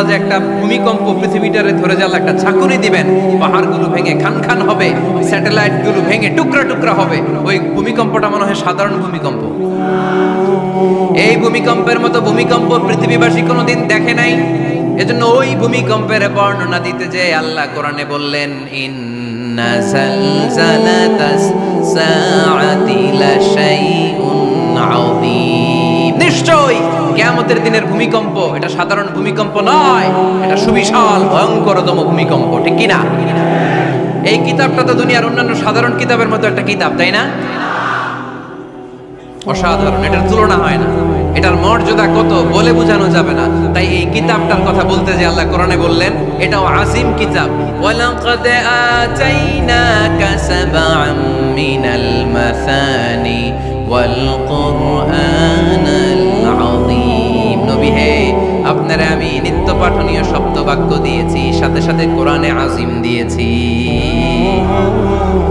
যে একটা ভূমিকম্প পৃথিবীটারে ধরে যাওয়ার একটা ঝাঁকুনি দিবেন, পাহাড়গুলো ভেঙে খান খান হবে, স্যাটেলাইট গুলো ভেঙে টুকরা টুকরা হবে। ওই ভূমিকম্পটা মনে হয় সাধারণ ভূমিকম্প। এই ভূমিকম্পের মতো ভূমিকম্প পৃথিবীবাসী কোনোদিন দেখে নাই। এজন্য ওই ভূমিকম্পের বর্ণনা দিতে যে আল্লাহ কোরআনে বললেন, ইন্না জালজালাতাস সাআতি লাশাইউন আযীম। নিশ্চয়ই কিয়ামতের দিনের ভূমিকম্প এটা সাধারণ ভূমিকম্প নয়, এটা সুবিশাল ভয়ঙ্করতম ভূমিকম্প, ঠিক কি না? এই কিতাবটা তো দুনিয়ার অন্যান্য সাধারণ কিতাবের মতো একটা কিতাব, তাই না? অসাধারণ, এটার তুলনা হয় না। এটার মর্যাদা কত বলে বোঝানো যাবে না। তাই এই কিতাবটার কথা বলতে যে আল্লাহ কোরআনে বললেন এটাও আজিম কিতাব। ওয়ালাকাদ আতাইনাকা সাবআম মিনাল মাসানি ওয়াল কুরআনাল আযীম। নবী হে, আপনারে আমি নিত্য পাঠনীয় শব্দ বাক্য দিয়েছি, সাথে সাথে কোরআনে আজিম দিয়েছি।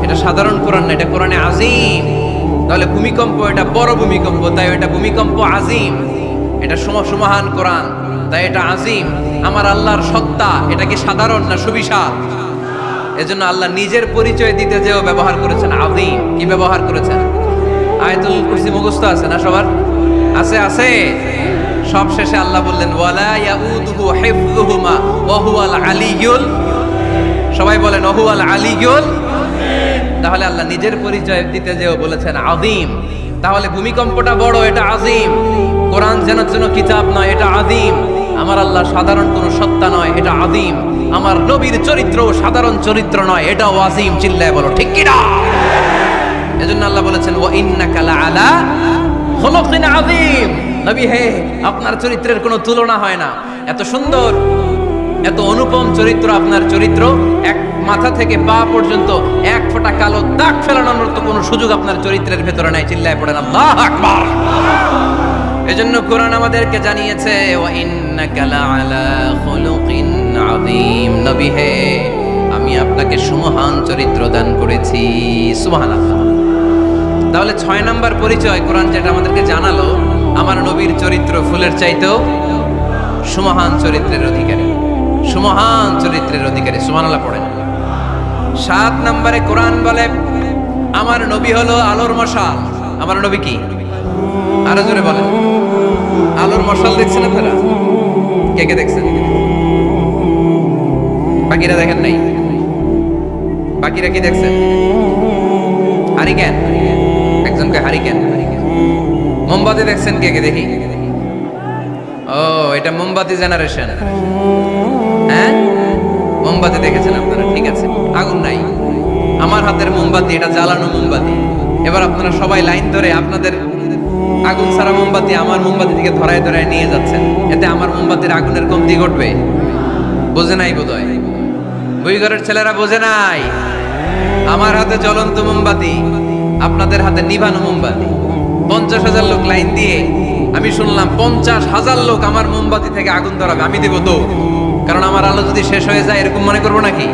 এটা সাধারণ কোরআন না, এটা কোরআনে আজিম। তাহলে ভূমিকম্প এটা বড় ভূমিকম্প, তাই এটা ভূমিকম্প আজিম। এটা সুমহান কোরআন, তাই এটা আজিম। আমার আল্লাহর সত্তা এটা কি সাধারণ না সুবিশাল? এজন্য আল্লাহ নিজের পরিচয় দিতে যেও ব্যবহার করেছেন আজিম। কি ব্যবহার করেছেন? আয়াতুল কুরসি মুখস্থ আছে না সবার? আছে আছে। সব শেষে আল্লাহ বললেন ওয়ালা ইয়াউদুহু হিফযুহুমা ওয়া হুয়াল আলিয়্যুল। সবাই বলেন ওয়া হুয়াল আলিয়্যুল। তাহলে আল্লাহ নিজের পরিচয় দিতে যেও বলেছেন আযীম। তাহলে ভূমিকম্পটা বড়, এটা আযীম। কোরআন যেন কিতাব নয়, এটা আযীম। আমার আল্লাহ সাধারণ কোনো সত্তা নয়, এটা আযীম। আমার নবীর চরিত্র সাধারণ চরিত্র নয়, এটাও আযীম। চিল্লায় বলো ঠিক কি না? এজন্য আল্লাহ বলেছেন ওয়া ইন্নাকা লাআলা খুলুকিন আযীম। নবী হে, আপনার চরিত্রের কোনো তুলনা হয় না। এত সুন্দর, এত অনুপম চরিত্র আপনার চরিত্র। এক মাথা থেকে পা পর্যন্ত এক ফোঁটা কালো দাগ ফেলানোর তো কোনো সুযোগ আপনার চরিত্রের ভেতরে নাই। চিল্লায় পড়েন আল্লাহু আকবার। এজন্য কোরআন আমাদেরকে জানিয়েছে ওয়া ইন্নাকা লাআলা খুলুকিন আযীম। নবী হে, আমি আপনাকে সুমহান চরিত্র দান করেছি। সুবহানাল্লাহ। তাহলে 6 নাম্বার পরিচয় কোরআন যেটা আমাদেরকে জানালো, আমার নবীর চরিত্র ফুলের চাইতেও সুমহান চরিত্রের অধিকারী। সুমহান চরিত্রের অধিকারী। সুবহানাল্লাহ পড়েন। 7 নম্বরে কোরআন বলে আমার নবী হলো আলোর মশাল। আমার নবী কি? আরো জোরে বলেন। আলোর মশাল দেখছেন আপনারা? কে কে দেখছেন? বাকিরা দেখেন নাই? বাকিরা কি দেখছেন? হারিকেন। একজনকে হারিকেন। মোমবাতি দেখছেন কে কে? দেখি। ও, এটা মোমবাতি জেনারেশন। হ্যাঁ, মোমবাতি দেখেছেন আপনারা? ঠিক আছে। আগুন নাই। আমার হাতের মোমবাতি এটা জ্বালানো মোমবাতি। এবার আপনারা সবাই লাইন ধরে আপনাদের আগুন ছাড়া মোমবাতি আমার মোমবাতি থেকে ধরায় ধরায় নিয়ে যাচ্ছেন। এতে আমার মোমবাতির আগুনের কমতি ঘটবে? বোঝে নাই বোধহয়। বুইঘরের ছেলেরা বোঝে নাই। আমার হাতে জ্বলন্ত মোমবাতি, আপনাদের হাতে নিভানো মোমবাতি। 50,000 লোক লাইন দিয়ে, আমি শুনলাম 50,000 লোক আমার মোমবাতি থেকে আগুন ধরাবে। আমি দেব তো, কারণ আমার আলো যদি শেষ হয়ে যায় এরকম মনে করবো নাকি?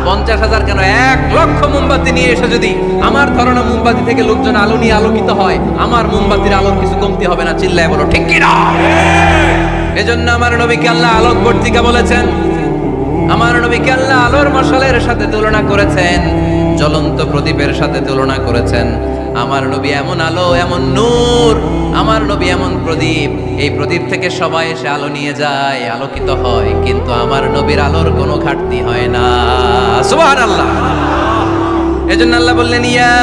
50,000 কেন, 1,00,000 মোমবাতি নিয়ে এসে যদি আমার ধরনের মোমবাতি থেকে লোকজন আলো নিয়ে আলোকিত হয়, আমার মোমবাতির আলোর কিছু কমতি হবে না। চিল্লায় বলো ঠিক কি না? এজন্য আমার নবীকে আল্লাহ আলোকবর্তিকা বলেছেন। আমার নবীকে আল্লাহ আলোর মশালের সাথে তুলনা করেছেন, জ্বলন্ত প্রদীপের সাথে তুলনা করেছেন। আমার নবী এমন আলো, এমন নূর। আমার নবী এমন প্রদীপ, এই প্রদীপ থেকে সবাই এসে আলো নিয়ে যায়, আলোকিত হয়, কিন্তু আমার নবীর আলোর কোনো ঘাটতি হয় না। সুবহানাল্লাহ। এজন্য আল্লাহ বললেন ইয়া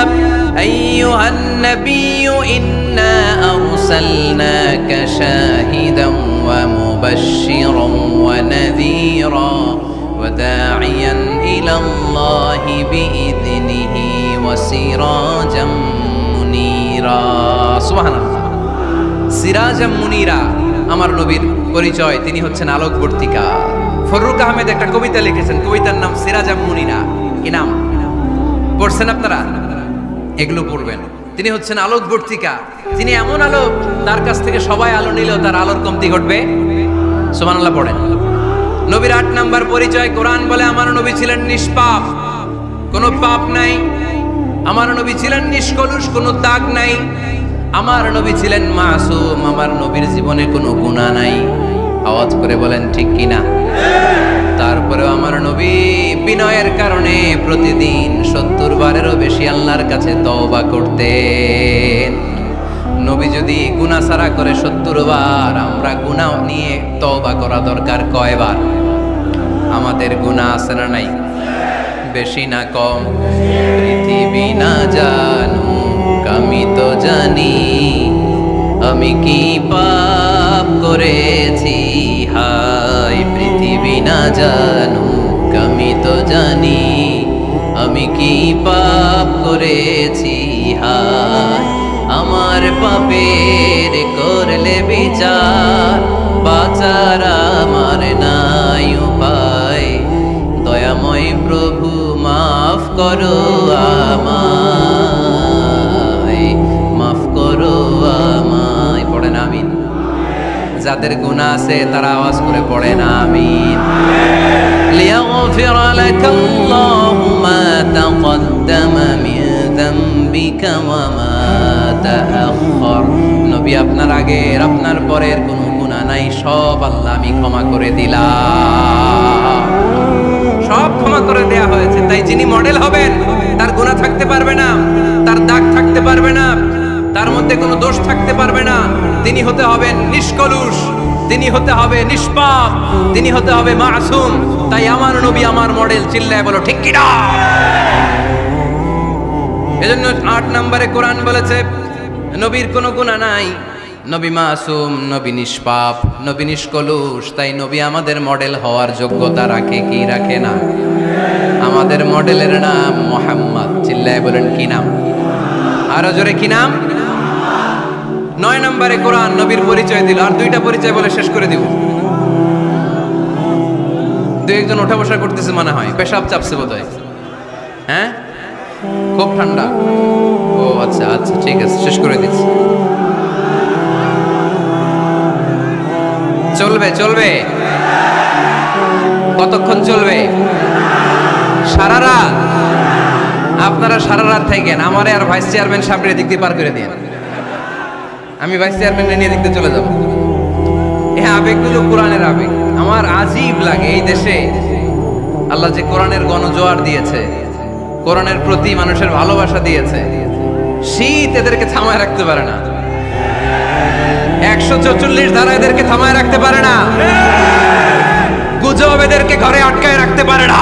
আইয়ুহান নাবিয়্যু ইন্না আরসালনাকা শাহিদান ওয়া মুবাশশিরান ওয়া নাযীরা ওয়া দা'iয়ান ইলাল্লাহি বিইذনিহি ওয়া সিরাজাম মুনীরা। সুবহানাল্লাহ। সিরাজাম মুনীরা আমার নবীর পরিচয়, তিনি হচ্ছেন আলোকবর্তিকা। ফররুক আহমেদ একটা কবিতা লিখেছেন, কবিতার নাম সিরাজাম মুনীরা। কি নাম? পড়ছেন আপনারা? এগুলো পড়বেন। তিনি হচ্ছেন আলোকবর্তিকা। তিনি এমন আলো, তার কাছ থেকে সবাই আলো নিলেও তার আলোর কমতি ঘটবে। সুবহানাল্লাহ পড়েন। নবীর 8 নাম্বার পরিচয়, কোরআন বলে আমার নবী ছিলেন নিষ্পাপ, কোনো পাপ নাই। আমার নবী ছিলেন নিষ্কলুষ, কোনো দাগ নাই। আমার নবী ছিলেন মাসুম, আমার নবীর জীবনে কোনো গুনাহ নাই। আওয়াজ করে বলেন ঠিক কিনা? তারপরেও আমার নবী বিনয়ের কারণে প্রতিদিন 70 বারেরও বেশি আল্লাহর কাছে তওবা করতেন। নবী যদি গুনাহ ছাড়া করে 70 বার, আমরা গুনাহ নিয়ে তওবা করা দরকার কয়বার? আমাদের গুনাহ আছে না নাই? বেশি না কম? পৃথিবী না জানুক আমি তো জানি, আমি কি পাপ করেছি হায়। পৃথিবী না জানুক আমি তো জানি, আমি কি পাপ করেছি হায়। আমার পাপের করলে বিচার, বাঁচার আমার নাই উপায়। দয়াময় প্রভু মাফ করো আমায়, মাফ করো আমায়। পড়েন আমিন। যাদের গুনাহ আছে তারা আওয়াজ করে পড়েন আমিন। লিয়াগফির লাকাল্লাহু মা তাকদ্দামা মিন যামবিকা ওয়া মা তাআখার। নবী আপনার আগের আপনার পরের কোনো গুনাহ নাই, সব আল্লাহ আমি ক্ষমা করে দিলাম। সব ক্ষমা করে দেয়া হয়েছে। তাই যিনি মডেল হবেন তার গুনাহ থাকতে পারবে না, তার দাগ থাকতে পারবে না, তার মধ্যে কোনো দোষ থাকতে পারবে না। তিনি হতে হবেন নিষ্কলুষ, তিনি হতে হবে নিষ্পাপ, তিনি হতে হবে মাসুম। তাই আমার নবী আমার মডেল। চিল্লায় বলো ঠিক কিনা? এজন্য 8 নম্বরে কোরআন বলেছে নবীর কোনো গুনাহ নাই, নবী মাসুম, নবী নিষ্পাপ, নবী নিষ্কলুষ। তাই নবী আমাদের মডেল হওয়ার যোগ্যতা রাখে কি রাখে না? আমাদের মডেলের নাম মুহাম্মদ। চিল্লায় বলেন কি নাম? আরো জোরে কি নাম? 9 নম্বরে কোরআন নবীর পরিচয় দিল। আর 2টা পরিচয় বলে শেষ করে দিব। 2-1 ওঠা বসা করতেছে মনে হয়, পেশাব চাপছে বোধহয়। হ্যাঁ, খুব ঠান্ডা। ও আচ্ছা আচ্ছা, ঠিক আছে, শেষ করে দিচ্ছি। চলবে চলবে? কতক্ষণ চলবে? সারা রাত? আপনারা সারা রাত থাকেন, আমারে আর ভাইস চেয়ারম্যান সামনের দিক দিয়ে পার করে দিন। আমি ভাইস চেয়ারম্যান নিয়ে দিক দিয়ে চলে যাব। এই আবেগগুলো কোরআনের আবেগ। আমার আজীব লাগে এই দেশে আল্লাহ যে কোরআনের গণজোয়ার দিয়েছে, কোরআনের প্রতি মানুষের ভালোবাসা দিয়েছে, শীত এদেরকে থামায় রাখতে পারে না। 144 ধারা এদেরকে থামায় রাখতে পারে না। গুজব এদেরকে ঘরে আটকায় রাখতে পারে না।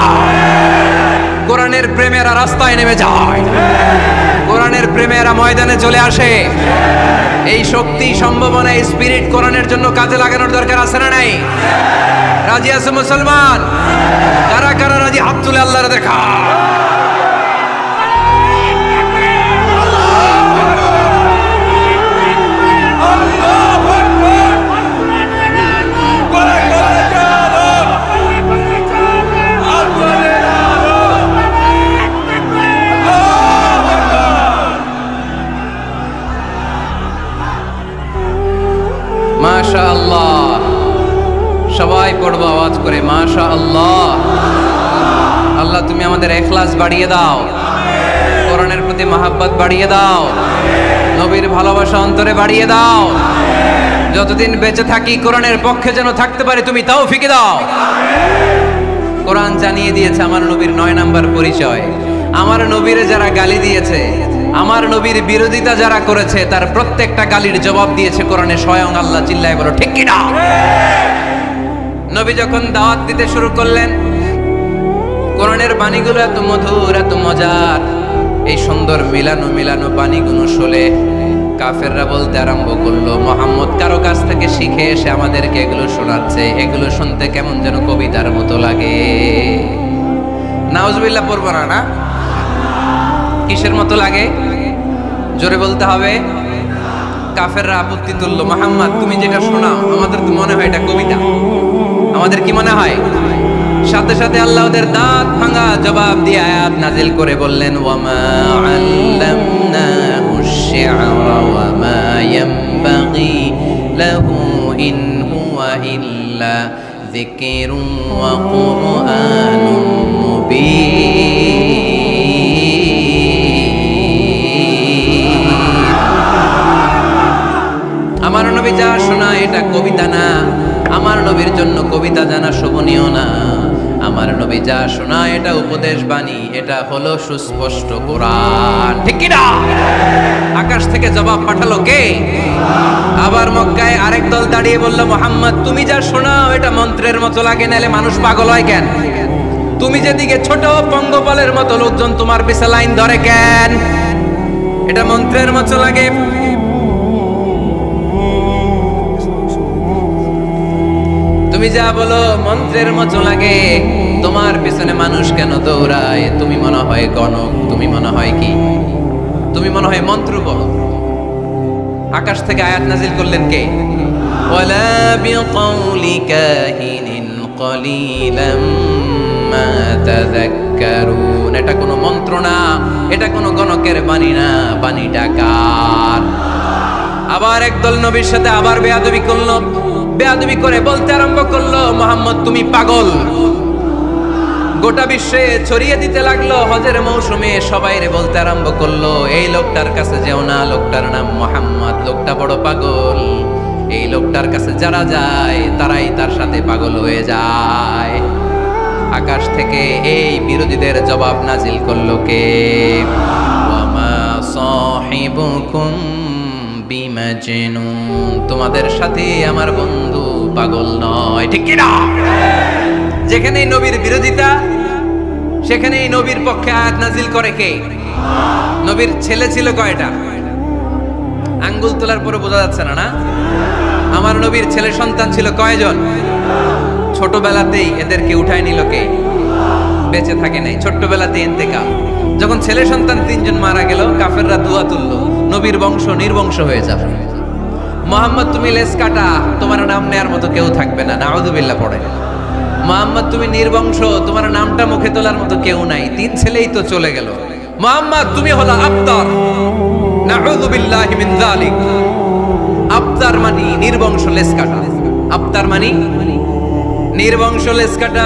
কোরআনের প্রেমেরা রাস্তায় নেমে যায়, কোরআনের প্রেমেরা ময়দানে চলে আসে। এই শক্তি, সম্ভাবনা, এই স্পিরিট কোরআনের জন্য কাজে লাগানোর দরকার আছে না নাই? রাজি আছে মুসলমান? কারা কারা রাজি? হাত তুলে আল্লাহর দেখা। মাশাআল্লাহ, সবাই পড়বো আওয়াজ করে মাশাআল্লাহ। আল্লাহ তুমি আমাদের ইখলাস বাড়িয়ে দাও, কোরআনের প্রতি মহব্বত বাড়িয়ে দাও, নবীর ভালোবাসা অন্তরে বাড়িয়ে দাও। যতদিন বেঁচে থাকি কোরআনের পক্ষে যেন থাকতে পারি, তুমি তৌফিক দাও। কোরআন জানিয়ে দিয়েছে আমার নবীর 9 নম্বর পরিচয়। আমার নবীরে যারা গালি দিয়েছে, আমার নবীর বিরোধিতা যারা করেছে, তার প্রত্যেকটা গালির জবাব দিয়েছে কোরআনে স্বয়ং আল্লাহ। চিল্লায় বলো ঠিক কিনা? নবী যখন দাওয়াত দিতে শুরু করলেন, কোরআনের বাণীগুলো এত মধুর, এত মজার। এই সুন্দর মিলানো মিলানো বাণীগুলো শুনে কাফেররা বলতে আরম্ভ করলো, মুহাম্মদ কারো কাছ থেকে শিখে এসে আমাদেরকে এগুলো শোনাচ্ছে, এগুলো শুনতে কেমন যেন কবিতার মতো লাগে। নাউজুবিল্লাহ পড়বো না? না, কিসের মতো লাগে? জোরে বলতে হবে। কাফেররা আপত্তি তুললো, মুহাম্মদ তুমি যেটা শোনাও আমাদের তো মনে হয় এটা কবিতা। আমাদের কি মনে হয়? সাথে সাথে আল্লাহ ওদের দাঁত ভাঙা জবাব দিয়ে আয়াত নাজিল করে বললেন, ওয়ামা আল্লামনাহু আশ-শি'রা ওয়ামা ইয়ানবাগি লাহু ইন হুয়া ইল্লা যিকরুন ওয়া কুরআনুন মুবিন। আমার নবী যা শোনায় এটা কবিতা না, আমার নবীর জন্য কবিতা জানা শোভনীয় না, আমার নবী যা শোনায় এটা উপদেশ বাণী, এটা হলো সুস্পষ্ট কোরআন। ঠিক কি না? আকাশ থেকে জবাব পাঠালো কে? আবার মক্কায় আরেক দল দাঁড়িয়ে বলল, মুহাম্মদ তুমি যা শোনাও এটা মন্ত্রের মতো লাগে, নালে মানুষ পাগল হয় কেন? তুমি যেদিকে ছোট পঙ্গপালের মতো লোকজন তোমার পিছে লাইন ধরে কেন? এটা মন্ত্রের মতো লাগে। তুমি যা বলো মন্ত্রের মতো লাগে, তোমার পিছনে মানুষ কেন দৌড়ায়? তুমি মনে হয় গণক, তুমি মনে হয় কি, তুমি মনে হয় মন্ত্র বলো। আকাশ থেকে আয়াত নাজিল করলেন কে? ওয়ালা বিকাউলি কাহিনিন কলিলাম মা তাযাক্কারুন। এটা কোনো মন্ত্র না, এটা কোনো গণকের বাণী না, বাণীটা কার? আবার একদল নবীর সাথে আবার বেয়াদবি করলো, বেয়াদবি করে বলতে আরম্ভ করলো, মুহাম্মদ তুমি পাগল। গোটা বিশ্বে ছড়িয়ে দিতে লাগলো। হজের মৌসুমে সবাইরে বলতে আরম্ভ করলো, এই লোকটার কাছে যেও না, লোকটার নাম মুহাম্মদ, লোকটা বড় পাগল। এই লোকটার কাছে যারা যায় তারাই তার সাথে পাগল হয়ে যায়। আকাশ থেকে এই বিরোধীদের জবাব নাজিল করলো কে? ওয়ামা সাহিবুকুম বিমাজনুন। তোমাদের সাথে আমার বন্ধু পাগল নয়। ঠিক কি না? যেখানেই নবীর বিরোধিতা, সেখানেই নবীর পক্ষে আয়াত নাজিল করে কে? নবীর ছেলে ছিল কয়টা? আঙ্গুল তোলার পরে বোঝা যাচ্ছে না, না? আমার নবীর ছেলে সন্তান ছিল কয়জন? ছোটবেলাতেই এদেরকে উঠায় নিল কে? বেঁচে থাকে নাই, ছোট্টবেলাতেই ইন্তেকাল। যখন ছেলে সন্তান 3 জন মারা গেল, কাফেররা দোয়া তুললো, নবীর বংশ নির্বংশ হয়ে যাবে। মুহাম্মদ তুমি লেস কাটা, তোমার নাম নেয়ার মতো কেউ থাকবে না। নাউযুবিল্লাহ পড়ে। মুহাম্মদ তুমি নির্বংশ, তোমার নামটা মুখে তোলার মতো কেউ নাই। 3 ছেলেই তো চলে গেল। মুহাম্মদ তুমি হলো আবতার। নাউযুবিল্লাহি মিন যালিক। আবতার মানে নির্বংশ, লেস কাটা। আবতার মানে নির্বংশ, লেস কাটা।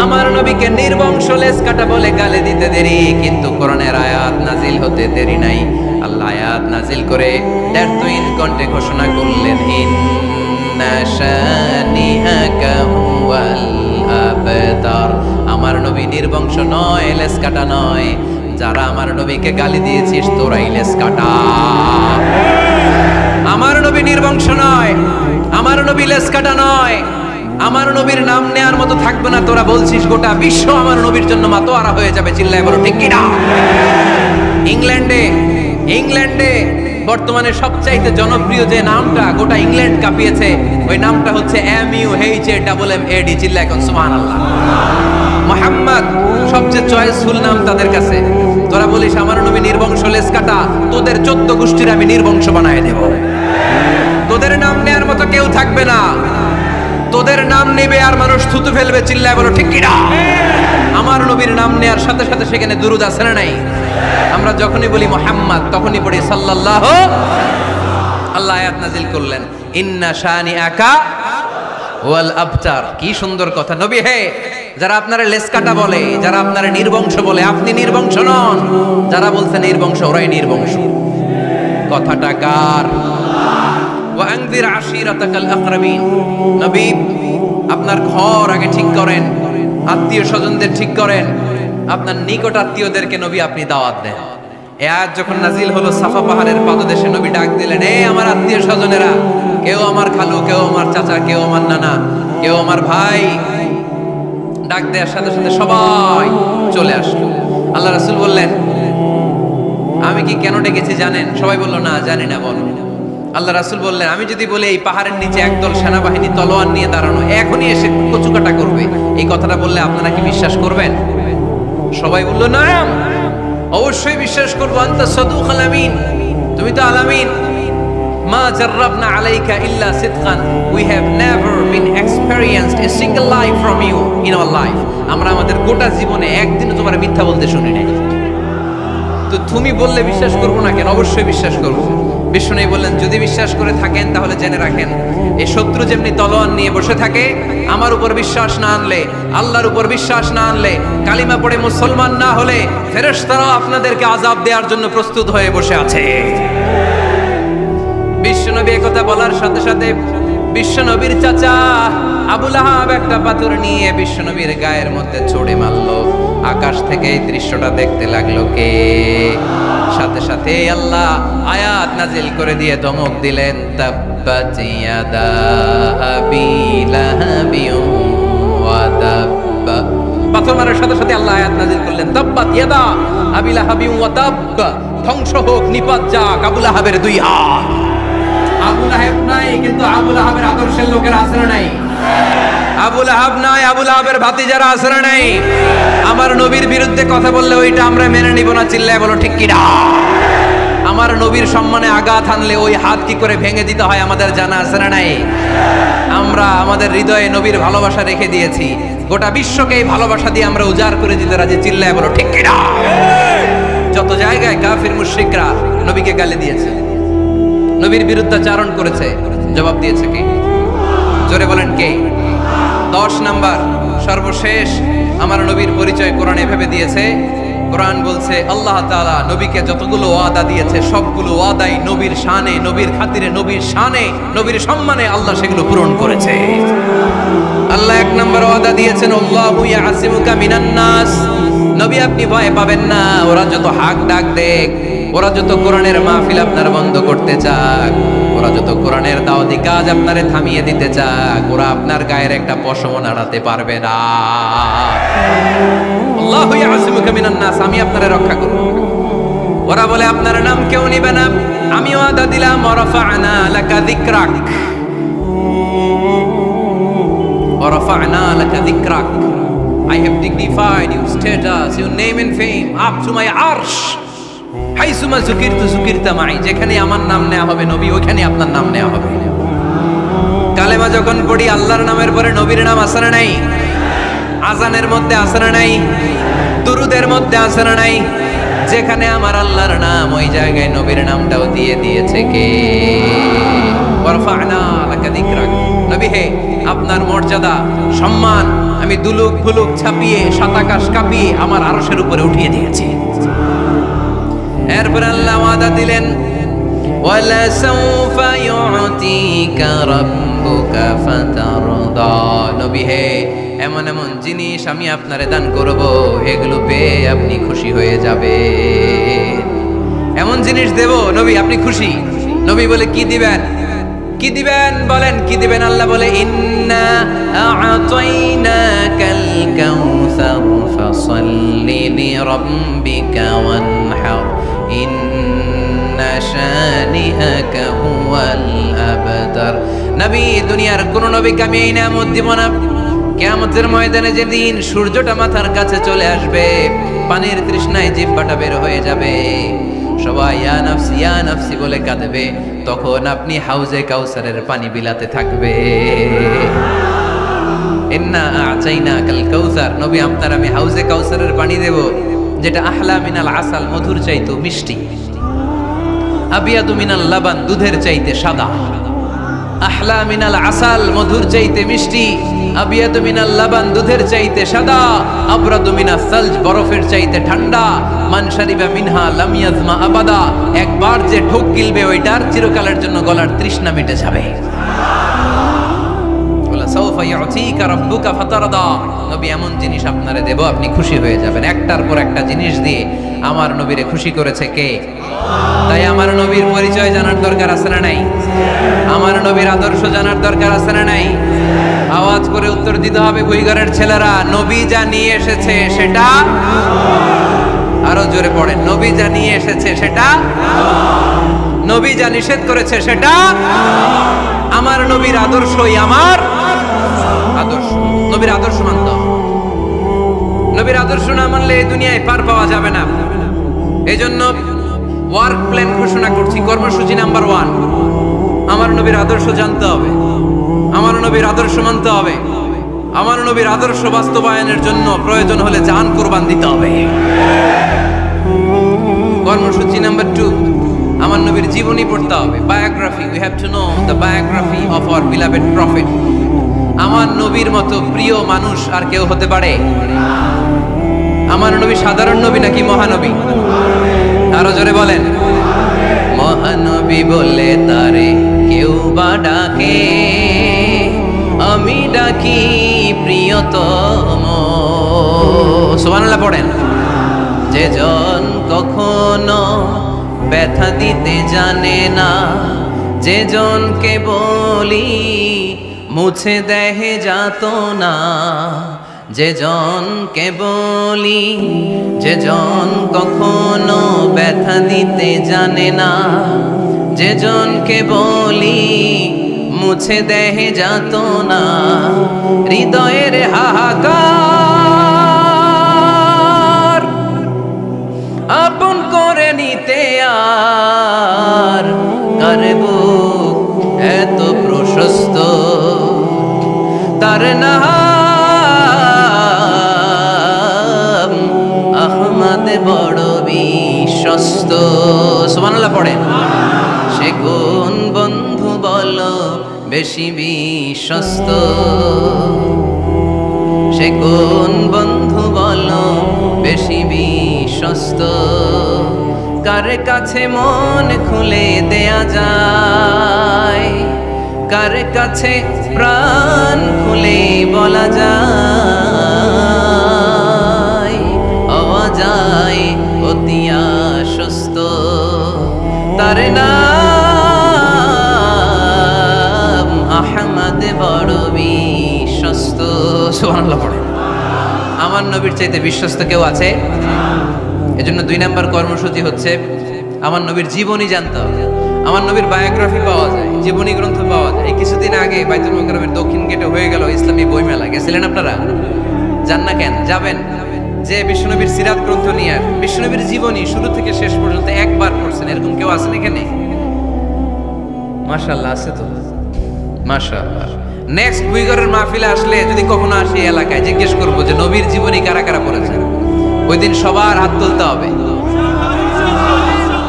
আমার নবীকে নির্বংশ লেস কাটা বলে গালি দিতে দেরি, কিন্তু কোরআনের আয়াত নাজিল হতে দেরি নাই। আল্লাহ আয়াত নাজিল করে দ্ব্যর্থহীন কণ্ঠে ঘোষণা করলেন, ইন্না শানিআকা হুয়াল আবতার। আমার নবী নির্বংশ নয়, লেস কাটা নয়। যারা আমার নবীকে গালি দিয়েছিস তোরাই লেস কাটা। আমার নবী নির্বংশ নয়, আমার নবী লেস কাটা নয়। আমার নবীর নাম নেয়ার মতো থাকবে না। তোরা বলছিস গোটা বিশ্ব আমার নবীর জন্য মাতোয়ারা হয়ে যাবে। চিল্লায় বলো ঠিক কি না? ইংল্যান্ডে বর্তমানে সবচাইতে জনপ্রিয় যে নামটা গোটা ইংল্যান্ড কাঁপিয়েছে, ওই নামটা হচ্ছে MUHAMMAD। চিল্লায় এখন সুবহানাল্লাহ। মুহাম্মদ সবচেয়ে চয়েসফুল নাম তাদের কাছে। তোরা বলিস আমার নবী নির্বংশ, লেস কাটা, তোদের 14 গোষ্ঠীর আমি নির্বংশ বানায় দেব। তোদের নাম নেয়ার মতো কেউ থাকবে না। তোদের নাম নেবে আর মানুষ থুতু ফেলবে। চিল্লায় বলো ঠিক কি না? আমার নবীর নাম নেয়ার সাথে সাথে সেখানে দুরূদ আছে না নাই? আমরা যখনই বলি মুহাম্মদ তখনই পড়ি সাল্লাল্লাহু। আল্লাহ আয়াত নাজিল করলেন, ইন্না শানিআকা ওয়াল আবতার। কি সুন্দর কথা। নবী হে, যারা আপনারা লেস কাটা বলে, যারা আপনারা নির্বংশ বলে, আপনি নির্বংশ নন। যারা বলছে নির্বংশ, ওরাই নির্বংশ। কথাটা কার? ওয়া আনযির আশিরাতাকাল আকরাবিন। নবী আপনার ঘর আগে ঠিক করেন, আত্মীয় স্বজনদের ঠিক করেন, আপনার নিকট আত্মীয়দেরকে নবী আপনি দাওয়াত দেন। এই আয়াত যখন নাজিল হলো, সাফা পাহাড়ের পাদদেশে নবী ডাক দিলেন, এ আমার আত্মীয় স্বজনেরা, কেউ আমার খালু, কেউ আমার চাচা, কেউ আমার নানা, কেউ আমার ভাই। ডাক দেওয়ার সাথে সাথে সবাই চলে আসলো। আল্লাহ রাসূল বললেন, আমি কি কেন ডেকেছি জানেন? সবাই বলল, না জানি না, বলো। আল্লাহ রাসূল বললেন, আমি যদি বলি এই পাহাড়ের নিচে একদল সেনাবাহিনী তলোয়ার নিয়ে দাঁড়ানো, এখনই এসে কচুকাটা করবে, এই কথাটা বললে আপনারা কি বিশ্বাস করবেন? সবাই বলল, না অবশ্যই বিশ্বাস করবো। আনতা সাদুকুল আমিন, তুমি তো আলামিন। মা জাররাবনা আলাইকা ইল্লা সিদকান, we have never been experienced a single life from you in our life. আমরা আমাদের গোটা জীবনে একদিনও তোমার মিথ্যা বলতে শুনি নাই। তো তুমি বললে বিশ্বাস করবো না কেন? অবশ্যই বিশ্বাস করবো। বিষ্ণু বললেন, যদি বিশ্বাস করে থাকেন তাহলে জেনে রাখেন, এই শত্রু যেমনি তলোয়ার নিয়ে বসে থাকে, আমার উপর বিশ্বাস না আনলে, আল্লাহর উপর বিশ্বাস না আনলে, কালিমা পড়ে মুসলমান না হলে, ফেরেশতারাও আপনাদেরকে আযাব দেওয়ার জন্য প্রস্তুত হয়ে বসে আছে। বিশ্বনবী একথা বলার সাথে সাথে বিশ্ব নবীর চাচা আবু লাহাব একটা পাথর নিয়ে বিশ্ব নবীর গায়ের মধ্যে ছুঁড়ে মারলো। আকাশ থেকে এই দৃশ্যটা দেখতে লাগলো কে? সাথে সাথে আল্লাহ আয়াত নাজিল করে দিয়ে ধমক দিলেন, তাব্বাত ইয়াদা আবি লাহাবিন ওয়া তাব্বা। পাথর মারার সাথে সাথে আল্লাহ আয়াত নাজিল করলেন, তাব্বাত ইয়াদা আবি লাহাবিন ওয়া তাব্বা, ধ্বংস হোক, নিপাত যাক আবু লাহাবের দুই হাত। আবু লাহাব নাই, কিন্তু আবু লাহাবের আদর্শের লোকেরা আছে না নাই? আবু লাহাব নাই, আবু লাহাবের ভাতিজারা আছে না নাই? আমার নবীর বিরুদ্ধে কথা বললে ওইটা আমরা মেনে নিব না, চিল্লায় বলো ঠিক কি না? আমার নবীর সম্মানে আঘাত হানলে ওই হাত কি করে ভেঙে দিতে হয় আমাদের জানা আছে না নাই? আমরা আমাদের হৃদয়ে নবীর ভালোবাসা রেখে দিয়েছি, গোটা বিশ্বকে এই ভালোবাসা দিয়ে আমরা উজাড় করে দিতে রাজি, চিল্লায় বলো ঠিক কি না? যত জায়গায় কাফির মুশরিকরা নবীকে গালি দিয়েছে, নবীর বিরুদ্ধাচারণ করেছে, জবাব দিয়েছে কে? জোরে বলেন কে? 10 নাম্বার সর্বশেষ আমার নবীর পরিচয় কোরআন এভাবে দিয়েছে। কোরআন বলছে আল্লাহ তাআলা নবীকে যতগুলো ওয়াদা দিয়েছে সবগুলো ওয়াদাই নবীর শানে, নবীর খাতিরে, নবীর শানে, নবীর সম্মানে আল্লাহ সেগুলো পূরণ করেছে। আল্লাহ 1 নাম্বার ওয়াদা দিয়েছেন, আল্লাহু ইয়াসিমুকা মিনান নাস। নবী আপনি ভয় পাবেন না, ওরা যত হাক ডাক দেখ, ওরা যত কোরআনের মাহফিল আপনার বন্ধ করতে চাক, ওরা যত কোরআনের দাওয়াতি কাজ আপনারে থামিয়ে দিতে চাক, ওরা আপনার গায়ের একটা পশমও নাড়াতে পারবে না। আল্লাহু ইয়াসিমুকা মিনান নাস, আমি আপনারে রক্ষা করব। ওরা বলে আপনার নাম কেউ নিবে না, আমি ওয়াদা দিলাম, ওয়ারাফা'না লাকা যিকরাক, ওয়ারাফা'না লাকা যিকরাক, I have dignified your status, your name and fame up to my arsh. হাইসুমা যুকিরতু যুকিরতা মাই, যেখানে আমার নাম নেওয়া হবে নবী, ওইখানে আপনার নাম নেওয়া হবে। কালেমা যখন পড়ি আল্লাহর নামের পরে নবীর নাম আছে না নাই? আজানের মধ্যে আছে না নাই? দুরুদের মধ্যে আছে না নাই? যেখানে আমার আল্লাহর নাম, ওই জায়গায় নবীর নামটাও দিয়ে দিয়েছে কে? ওয়ারফা'না লাকা যিকরাক। নবী হে, আপনার মর্যাদা, সম্মান আমি দুলুক ফুলুক ছাপিয়ে, সাত আকাশ কাঁপিয়ে আমার আরশের উপরে উঠিয়ে দিয়েছি। এরপর আল্লাহ ওয়াদা দিলেন, ওয়ালা সাউফা ইউতিকা রাব্বুকা ফাতারদা। নবী হে, এমন এমন জিনিস আমি আপনারে দান করব, এগুলো পেয়ে আপনি খুশি হয়ে যাবে। এমন জিনিস দেব নবী আপনি খুশি। নবী বলে কি দিবেন? কি দিবেন বলেন, কি দিবেন? আল্লাহ বলে, ইন্না আ'তাইনাকাল কাউসার ফাসাল্লি লিরাব্বিকা ওয়ানহার ইন্না শানিআকা হুয়াল আবতার। নবী, দুনিয়ার কোন নবীকে আমি এই নিয়ামত দিব না। কিয়ামতের ময়দানে যেদিন সূর্যটা মাথার কাছে চলে আসবে, পানির তৃষ্ণায় জিহ্বাটা বের হয়ে যাবে, সবাই ইয়া নাফসি ইয়া নাফসি বলে কাঁদবে, তখন আপনি হাউজে কাউসারের পানি বিলাতে থাকবে। ইন্না আ'তাইনাকাল কাউসার, নবী আপনার আমি হাউজে কাউসারের পানি দেব, যেটা আহলা মিনাল আসাল, মধুর চাইতে মিষ্টি, আবিয়াদু মিনাল লাবান, দুধের চাইতে সাদা। আহলা মিনাল আসাল, মধুর চাইতে মিষ্টি, আবিয়াদু মিনাল লাবান, দুধের চাইতে সাদা, আবরাদু মিনাস সালজ, বরফের চাইতে ঠান্ডা, মান শারিবা মিনহা লাম ইয়াজমা আবাদা, একবার যে ঢোক গিলবে ওইটার চিরকালের জন্য গলার তৃষ্ণা মিটে যাবে। ওয়ালা সাউফা ইউতিকা রাব্বুকা ফাতারদা। নবী এমন জিনিস আপনারে দেব, আপনি খুশি হয়ে যাবেন। একটার পর একটা জিনিস দিয়ে আমার নবীরে খুশি করেছে কে? তাই আমার নবীর পরিচয় জানার দরকার আছে না নাই? আমার নবীর আদর্শ জানার দরকার আছে না নাই? আওয়াজ করে উত্তর দিতে হবে বুইঘরের ছেলেরা, নবী যা নিয়ে এসেছে সেটা, আরো জোরে পড়েন, নবী যা নিয়ে এসেছে সেটা, নবী যা নিষেধ করেছে সেটা, আমার নবীর আদর্শই আমার আদর্শ। নবীর আদর্শ মানতে হবে। নবীর আদর্শ না মানলে এই দুনিয়ায় পার পাওয়া যাবে না। এই জন্য ওয়ার্ক প্ল্যান ঘোষণা করছি, কর্মসূচি নাম্বার 1, আমার নবীর আদর্শ জানতে হবে, আমার নবীর আদর্শ মানতে হবে, আমার নবীর আদর্শ বাস্তবায়নের জন্য প্রয়োজন হলে জান কুরবান দিতে হবে। কর্মসূচি নাম্বার 2, আমার নবীর জীবনী পড়তে হবে, biography. We have to know the biography of our beloved prophet. আমার নবীর মতো প্রিয় মানুষ আর কেউ হতে পারে? আমার নবী সাধারণ নবী নাকি মহানবী? আরো জোরে বলেন, মহানবী বলে তারে কেউ বা ডাকে, আমি ডাকি প্রিয়তম। সুবহানাল্লাহ পড়েন। যে জন কখনো ব্যথা দিতে জানে না, যে জনকে বলি মুছে দেহে যাতনা, যে জনকে বলি, যে জন কখনো ব্যথা দিতে জানে না, যে জনকে বলি মুছে দেহে যাতনা, হৃদয়ের হাহাকার আপন করে নিতে আর কার বুক এত প্রশস্ত, তার নাম আহমদ বড় বিশ্বস্ত। সুবহানাল্লাহ পড়েন। সে কোন বন্ধু বলো বেশি বিশ্বস্ত, সে কোন বন্ধু বলো বেশি বিশ্বস্ত, কার কাছে মন খুলে দেয়া যায়, কার কাছে প্রাণ খুলে বলা যায়, হওয়া যায় অতি আশ্বস্ত, তার নাম আহমদ বড় বিশ্বস্ত। সুবহানাল্লাহ পড়ে। আমার নবীর চাইতে বিশ্বস্ত কেউ আছে? এজন্য 2 নাম্বার কর্মসূচি হচ্ছে আমার নবীর জীবনী জানতে হবে। আমার নবীর বায়োগ্রাফি পাওয়া যায়, জীবনী গ্রন্থ পাওয়া যায়। এই কিছুদিন আগে বাইতুল মোকাররমের দক্ষিণ গেটে হয়ে গেল ইসলামী বইমেলা। গেছিলেন আপনারা? যান না কেন? যাবেন। যে বিশ্বনবীর সিরাত গ্রন্থ নিয়ে বিশ্বনবীর জীবনী শুরু থেকে শেষ পর্যন্ত একবার পড়ছেন, এরকম কেউ আছেন এখানে? মাশাআল্লাহ, আছে তো। মাশাআল্লাহ। নেক্সট বুইগরের মাহফিলে আসলে যদি কখনো আসি এলাকায়, জিজ্ঞেস করবো যে নবীর জীবনী কারা কারা পড়েছেন। ওই দিন সবার হাত তুলতে হবে।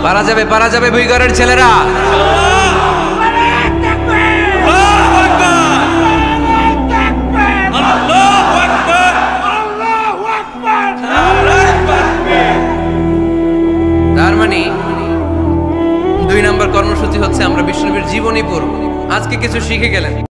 পারা যাবে, পারা যাবে বুইগরের ছেলেরা। তার মানে 2 নাম্বার কর্মসূচি হচ্ছে আমরা বিশ্বনবীর জীবনী পড়ব। আজকে কিছু শিখে গেলেন।